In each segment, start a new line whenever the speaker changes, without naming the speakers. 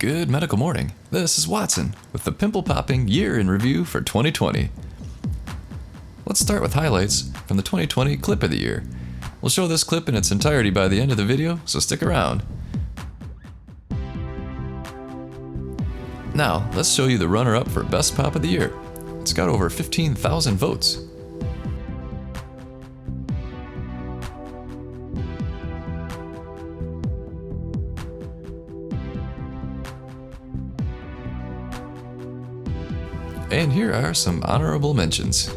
Good medical morning. This is Watson with the Pimple Popping Year in Review for 2020. Let's start with highlights from the 2020 Clip of the Year. We'll show this clip in its entirety by the end of the video, so stick around. Now, let's show you the runner-up for Best Pop of the Year. It's got over 15,000 votes. And here are some honorable mentions.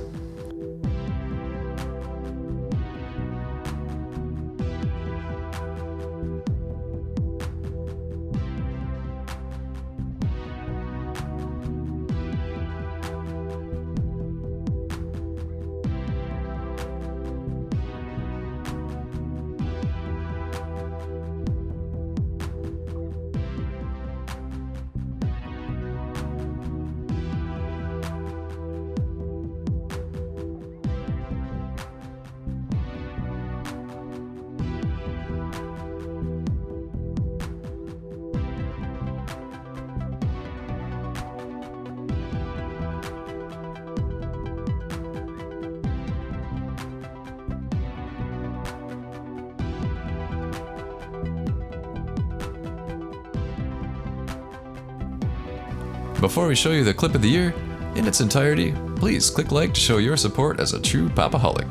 Before we show you the Clip of the Year in its entirety, please click like to show your support as a true popaholic.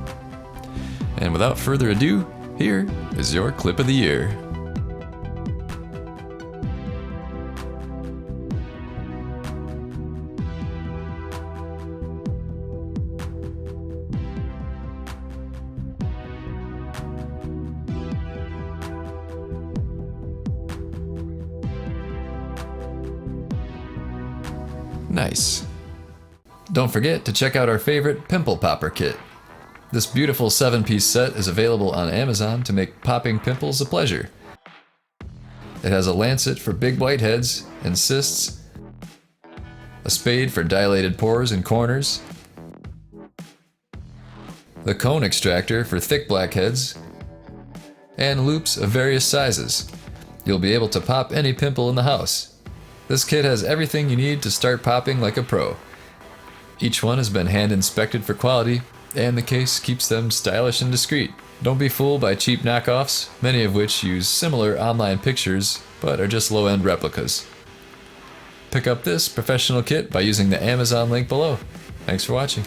And without further ado, here is your Clip of the Year. Nice. Don't forget to check out our favorite Pimple Popper Kit. This beautiful 7-piece set is available on Amazon to make popping pimples a pleasure. It has a lancet for big whiteheads and cysts, a spade for dilated pores and corners, the cone extractor for thick blackheads, and loops of various sizes. You'll be able to pop any pimple in the house. This kit has everything you need to start popping like a pro. Each one has been hand inspected for quality, and the case keeps them stylish and discreet. Don't be fooled by cheap knockoffs, many of which use similar online pictures, but are just low-end replicas. Pick up this professional kit by using the Amazon link below. Thanks for watching.